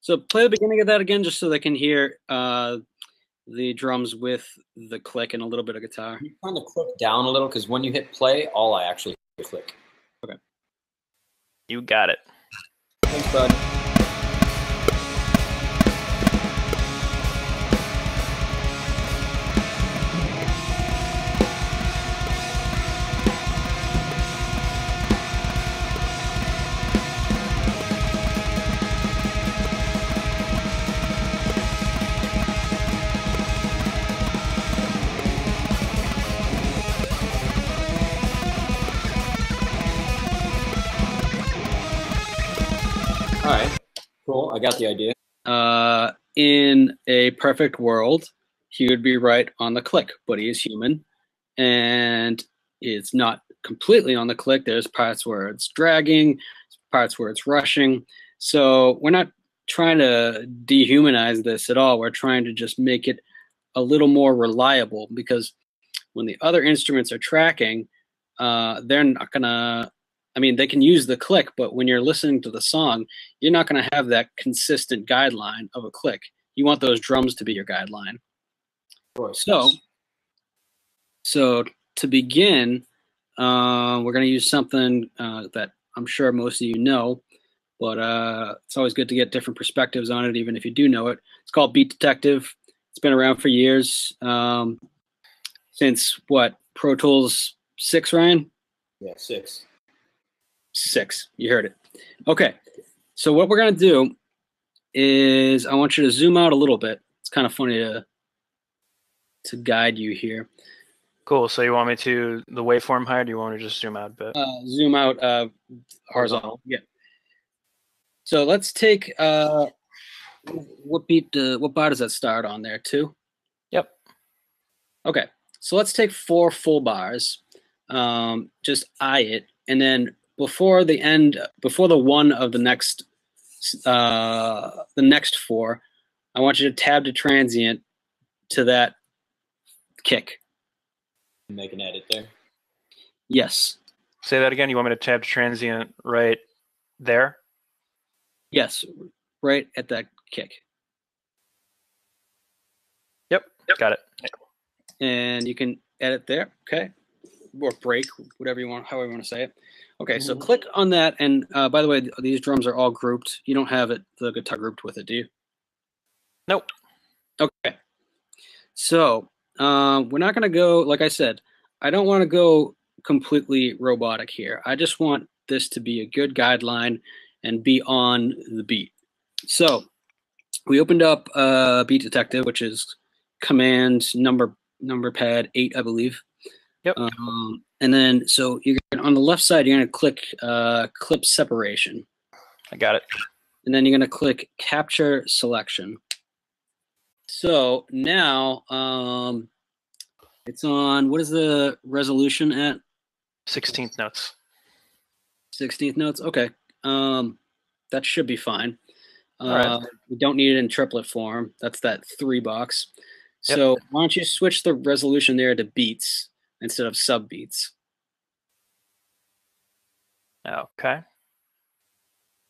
So play the beginning of that again, just so they can hear the drums with the click and a little bit of guitar. You kind of click down a little because when you hit play, all I actually click. Okay. You got it. Thanks, bud. All right, cool. I got the idea. In a perfect world, he would be right on the click, but he is human, and it's not completely on the click. There's parts where it's dragging, parts where it's rushing. So we're not trying to dehumanize this at all. We're trying to just make it a little more reliable, because when the other instruments are tracking, they're not gonna. I mean, they can use the click, but when you're listening to the song, you're not going to have that consistent guideline of a click. You want those drums to be your guideline. Of course. So to begin, we're going to use something that I'm sure most of you know, but it's always good to get different perspectives on it, even if you do know it. It's called Beat Detective. It's been around for years. Since what? Pro Tools 6, Ryan? Yeah, 6. 6. You heard it. Okay. So what we're going to do is I want you to zoom out a little bit. It's kind of funny to guide you here. Cool. So you want me to the waveform higher? Or do you want me to just zoom out a bit? Zoom out horizontal. Yeah. So let's take what bar does that start on there? 2? Yep. Okay. So let's take 4 full bars. Just eye it, and then before the one of the next 4, I want you to tab to transient to that kick. Make an edit there. Yes. Say that again. You want me to tab to transient right there? Yes, right at that kick. Yep. Got it. And you can edit there, okay? Or break, whatever you want, however you want to say it. Okay, so click on that, and by the way, these drums are all grouped. You don't have the guitar grouped with it, do you? Nope. Okay. So we're not going to go, like I said, I don't want to go completely robotic here. I just want this to be a good guideline and be on the beat. So we opened up Beat Detective, which is command number pad 8, I believe. Yep. And then, so you're on the left side, you're going to click clip separation. I got it. And then you're going to click capture selection. So now it's on, what is the resolution at? 16th notes. 16th notes? Okay. That should be fine. All right. We don't need it in triplet form. That's that 3 box. So why don't you switch the resolution there to beats instead of sub beats? Okay.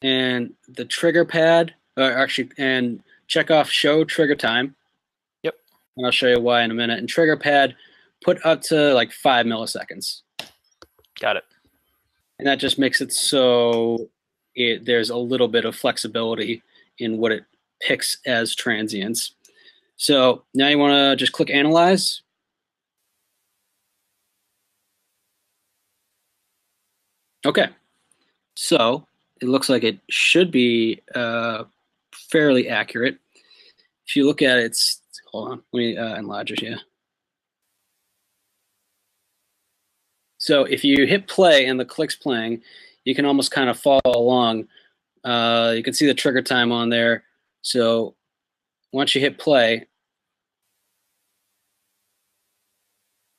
And the trigger pad, and check off show trigger time. Yep. And I'll show you why in a minute. And trigger pad, put up to like 5 milliseconds. Got it. And that just makes it so there's a little bit of flexibility in what it picks as transients. So now you want to just click analyze. Okay. So it looks like it should be fairly accurate. If you look at it, hold on, let me enlarge it here. So if you hit play and the click's playing, you can almost kind of follow along. You can see the trigger time on there. So once you hit play,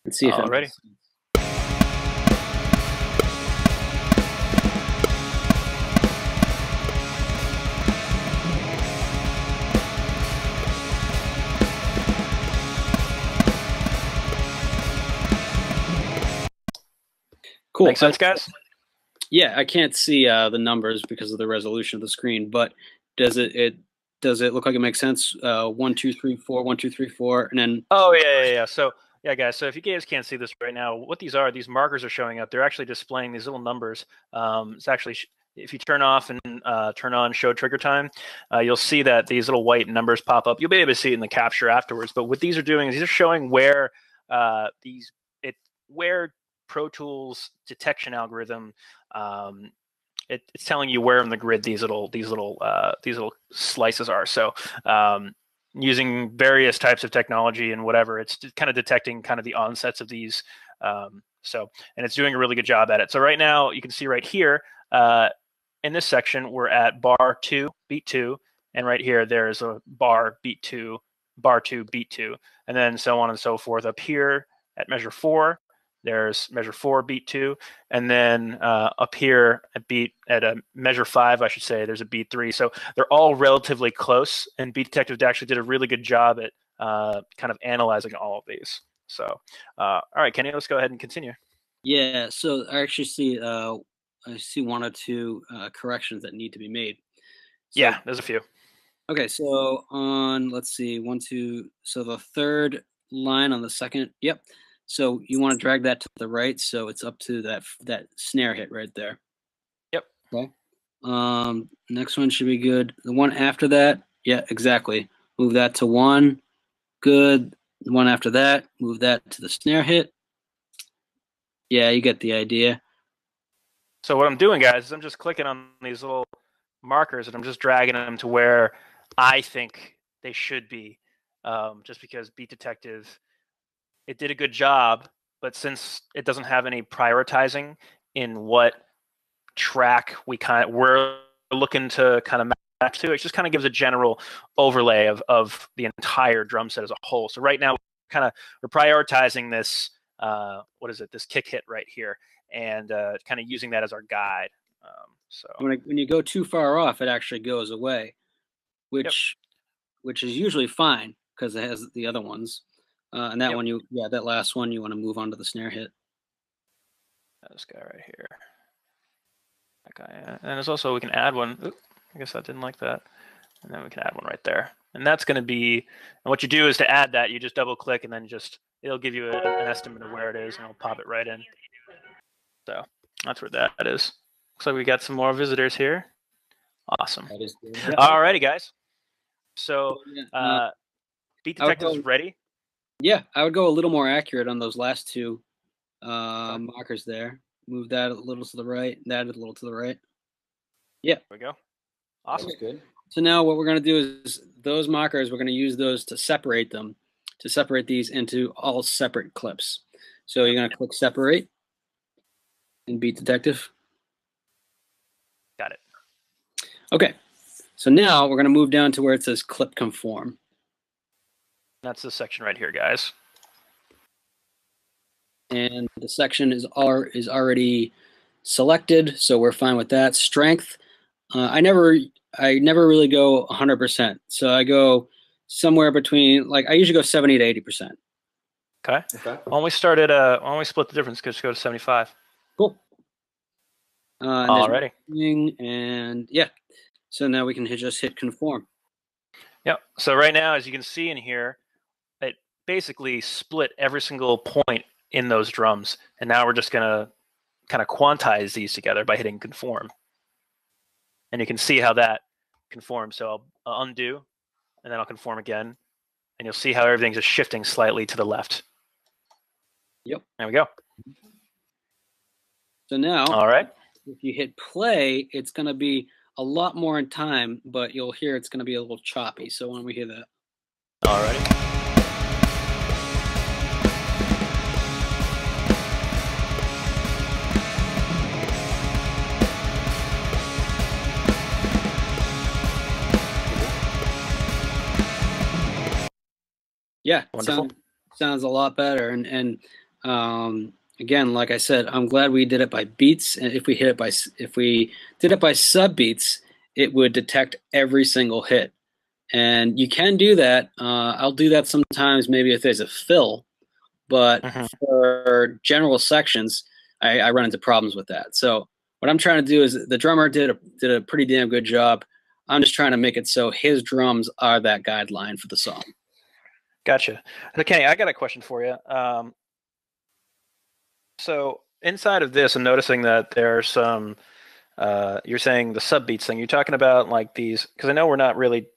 let's see if it's ready. Cool. Makes sense, guys? Yeah, I can't see the numbers because of the resolution of the screen, but Does it look like it makes sense? 1, 2, 3, 4, 1, 2, 3, 4, and then. Oh yeah. So yeah, guys. So if you guys can't see this right now, what these markers are showing up. They're actually displaying these little numbers. It's actually if you turn off and turn on show trigger time, you'll see that these little white numbers pop up. You'll be able to see it in the capture afterwards. But what these are doing is these are showing where where Pro Tools detection algorithm it's telling you where on the grid these little slices are. So using various types of technology and whatever, it's kind of detecting kind of the onsets of these. And it's doing a really good job at it. So right now you can see right here in this section we're at bar 2, beat 2, and right here there's a bar beat 2, bar 2, beat 2, and then so on and so forth. Up here at measure 4. There's measure 4, beat 2, and then up here at a measure 5, I should say, there's a beat 3. So they're all relatively close, and Beat Detective actually did a really good job at kind of analyzing all of these. So, all right, Kenny, let's go ahead and continue. Yeah, so I actually see 1 or 2 corrections that need to be made. So, yeah, there's a few. Okay, so let's see, 1, 2. So the third line on the second, yep. So you want to drag that to the right, so it's up to that snare hit right there. Yep. Okay. Next one should be good. The one after that, yeah, exactly. Move that to 1. Good. The one after that, move that to the snare hit. Yeah, you get the idea. So what I'm doing, guys, is I'm just clicking on these little markers and I'm just dragging them to where I think they should be, just because Beat Detective, it did a good job, but since it doesn't have any prioritizing in what track we're looking to kind of match to, it just kind of gives a general overlay of the entire drum set as a whole. So right now, we're prioritizing this, this kick hit right here, and kind of using that as our guide. So when you go too far off, it actually goes away, which is usually fine because it has the other ones. And that one, that last one, you want to move on to the snare hit. This guy right here. That guy, and there's also, we can add one. Oop, I guess that didn't like that. And then we can add one right there. And that's going to be, and what you do is to add that, you just double click and then it'll give you an estimate of where it is and it'll pop it right in. So that's where that is. Looks like we got some more visitors here. Awesome. All righty, guys. So Beat Detective is ready. Yeah, I would go a little more accurate on those last 2 markers there. Move that a little to the right, that a little to the right. Yeah. There we go. Awesome. That's good. So now what we're going to do is those markers, we're going to use those to separate these into all separate clips. So you're going to click separate in Beat Detective. Got it. Okay. So now we're going to move down to where it says clip conform. That's this section right here, guys. And the section is already selected, so we're fine with that. Strength, I never really go 100%. So I go somewhere between, like, I usually go 70 to 80%. Okay. Why don't we start at why don't we split the difference? Just go to 75. Cool. Alrighty. And yeah, so now we can just hit conform. Yep. So right now, as you can see in here, it basically split every single point in those drums, and now we're just gonna kind of quantize these together by hitting conform, and you can see how that conforms. So I'll undo, and then I'll conform again, and you'll see how everything's just shifting slightly to the left. Yep. There we go. So now, all right, if you hit play, it's going to be a lot more in time, but you'll hear it's going to be a little choppy. So why don't we hear that? All righty. Yeah, wonderful. Sounds a lot better. And again, like I said, I'm glad we did it by beats. And if we did it by sub beats, it would detect every single hit. And you can do that. I'll do that sometimes, maybe if there's a fill. But for general sections, I run into problems with that. So what I'm trying to do is the drummer did a pretty damn good job. I'm just trying to make it so his drums are that guideline for the song. Gotcha. So Kenny, I got a question for you. So inside of this, I'm noticing that there are some. You're saying the subbeats thing. You're talking about like these, because I know we're not really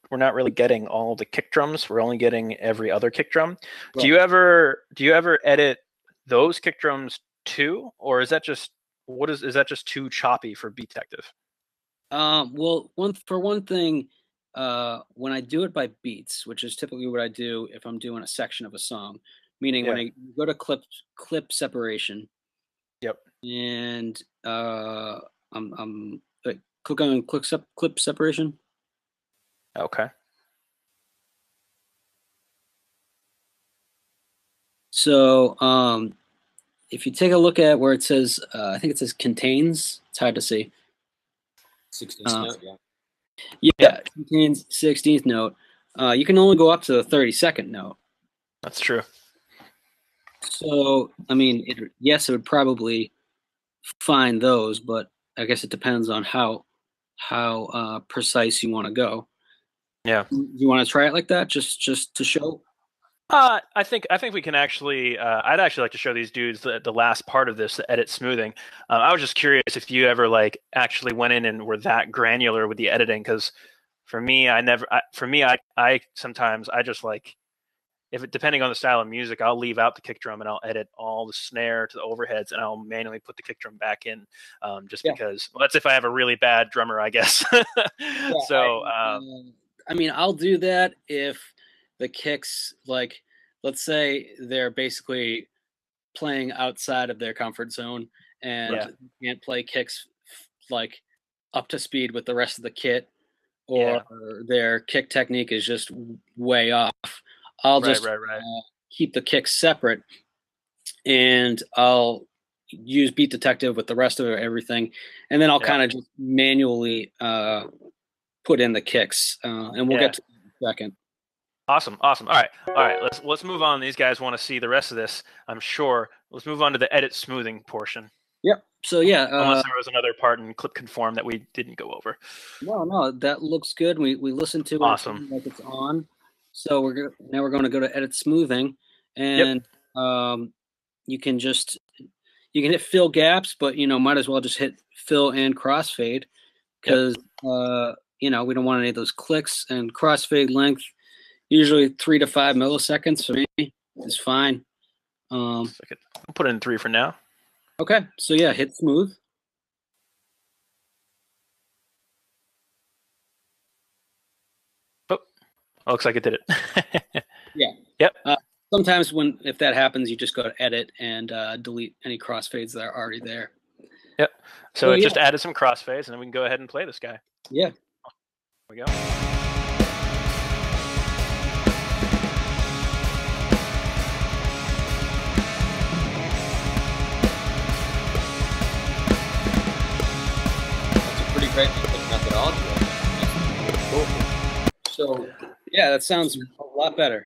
getting all the kick drums. We're only getting every other kick drum. Right. Do you ever edit those kick drums too, or is that just is that just too choppy for Beat Detective? Well, one thing, when I do it by beats, which is typically what I do if I'm doing a section of a song, meaning when I go to clip separation. Yep. And I'm click on clip separation. Okay. So if you take a look at where it says, I think it says contains. It's hard to see. 16th note, yeah. Yeah, contains 16th note. You can only go up to the 32nd note. That's true. So I mean, yes, it would probably find those, but I guess it depends on how precise you want to go. Yeah. You want to try it like that, just to show? I think we can actually. I'd actually like to show these dudes the last part of this, the edit smoothing. I was just curious if you ever like actually went in and were that granular with the editing, because for me, I sometimes I just like, depending on the style of music, I'll leave out the kick drum and I'll edit all the snare to the overheads and I'll manually put the kick drum back in, because that's if I have a really bad drummer, I guess. So I mean, I'll do that if the kicks, like, let's say they're basically playing outside of their comfort zone and can't play kicks like up to speed with the rest of the kit, or their kick technique is just way off. I'll just keep the kicks separate, and I'll use Beat Detective with the rest of everything, and then I'll kind of just manually put in the kicks, and we'll get to that in a second. Awesome. All right. Let's move on. These guys want to see the rest of this, I'm sure. Let's move on to the edit smoothing portion. Yep. So yeah, unless there was another part in clip conform that we didn't go over. No, that looks good. We listened to it. Awesome. Like it's on. So we're going to go to edit smoothing, and you can hit fill gaps, but might as well just hit fill and crossfade, because we don't want any of those clicks. And crossfade length, usually 3 to 5 milliseconds for me is fine. I'll put it in 3 for now. Okay, so yeah, hit smooth. Looks like it did it. Yeah. Yep. Sometimes if that happens, you just go to edit and delete any crossfades that are already there. Yep. So it just added some crossfades, and then we can go ahead and play this guy. Yeah. Here we go. That's a pretty great methodology. Cool. So yeah, that sounds a lot better.